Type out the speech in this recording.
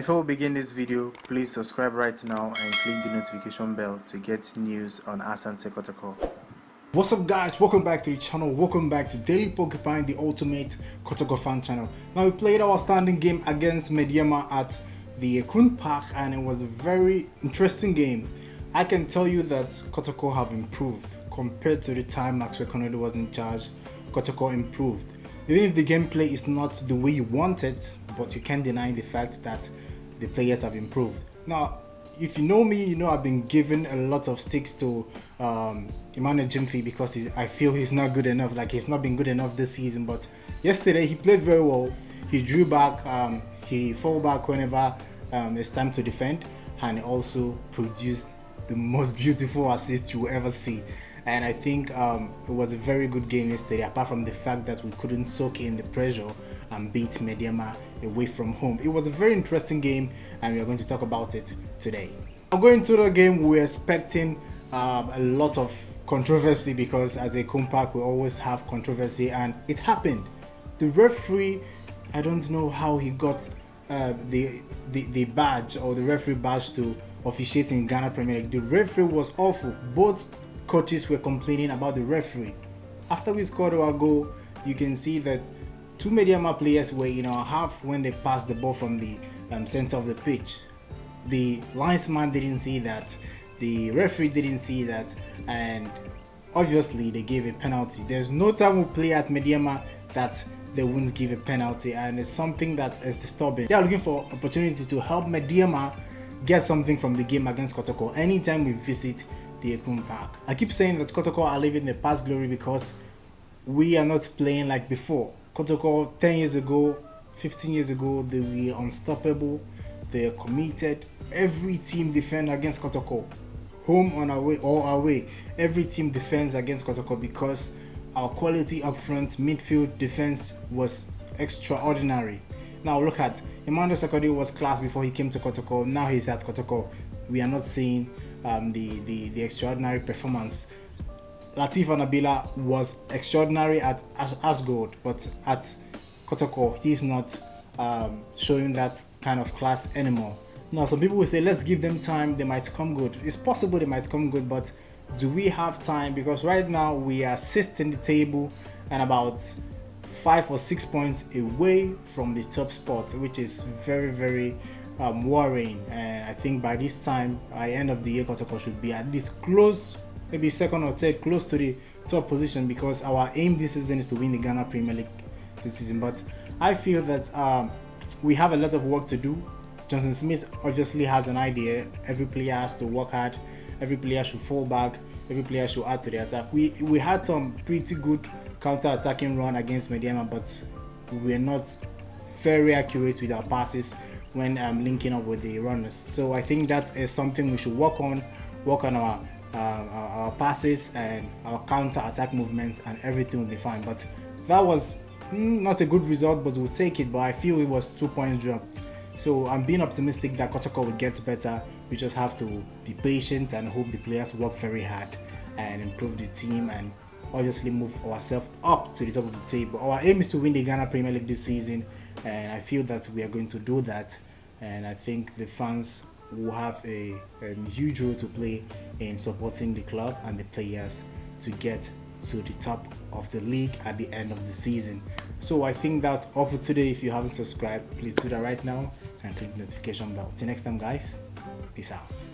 Before we begin this video, please subscribe right now and click the notification bell to get news on Asante Kotoko. What's up guys, welcome back to the channel, welcome back to Daily Porcupine, the ultimate Kotoko fan channel. Now we played our standing game against Medeama at the Ekun Park and it was a very interesting game. I can tell you that Kotoko have improved compared to the time Maxwell Konodo was in charge. Kotoko improved. Even if the gameplay is not the way you want it, but you can't deny the fact that the players have improved. Now, if you know me, you know I've been giving a lot of sticks to Emmanuel Gyamfi because I feel he's not good enough. Like, he's not been good enough this season. But yesterday he played very well. He drew back, he fell back whenever it's time to defend, and he also produced the most beautiful assist you will ever see. And I think it was a very good game yesterday, apart from the fact that we couldn't soak in the pressure and beat Medeama away from home. It was a very interesting game and we are going to talk about it today. Going to the game, we're expecting a lot of controversy because as a compact we always have controversy, and it happened. The referee, I don't know how he got the badge or the referee badge to officiate in Ghana Premier League. The referee was awful. Both coaches were complaining about the referee. After we scored our goal, you can see that two Medeama players were in our half when they passed the ball from the center of the pitch. The linesman didn't see that, the referee didn't see that, and obviously they gave a penalty. There's no time we play at Medeama that they wouldn't give a penalty, and it's something that is disturbing. They are looking for opportunity to help Medeama get something from the game against Kotoko anytime we visit the Ekun Park. I keep saying that Kotoko are living the past glory because we are not playing like before. Kotoko 10 years ago, 15 years ago, they were unstoppable, they are committed. Every team defends against Kotoko, home or away or away. Every team defends against Kotoko because our quality up front, midfield, defense was extraordinary. Now look at Emmanuel Gyamfi was class before he came to Kotoko. Now he's at Kotoko. We are not seeing the extraordinary performance. Latif Anabila was extraordinary at Asgard, but at Kotoko he's not showing that kind of class anymore. Now some people will say let's give them time, they might come good. It's possible they might come good, but do we have time? Because right now we are sixth in the table and about 5 or 6 points away from the top spot, which is very worrying. And I think by this time, at the end of the year, Kotoko should be at least close, maybe second or third, close to the top position, because our aim this season is to win the Ghana Premier League this season. But I feel that we have a lot of work to do. Johnson Smith obviously has an idea. Every player has to work hard, every player should fall back, every player should add to the attack. We had some pretty good counter-attacking run against Medeama, but we were not very accurate with our passes when linking up with the runners. So I think that is something we should work on our passes and our counter-attack movements, and everything will be fine. But that was not a good result, but we'll take it. But I feel it was 2 points dropped. So I'm being optimistic that Kotoko will get better. We just have to be patient and hope the players work very hard and improve the team and obviously move ourselves up to the top of the table. Our aim is to win the Ghana Premier League this season, and I feel that we are going to do that. And I think the fans will have a huge role to play in supporting the club and the players to get to the top of the league at the end of the season. So I think that's all for today. If you haven't subscribed, please do that right now and click the notification bell. Till next time guys, peace out.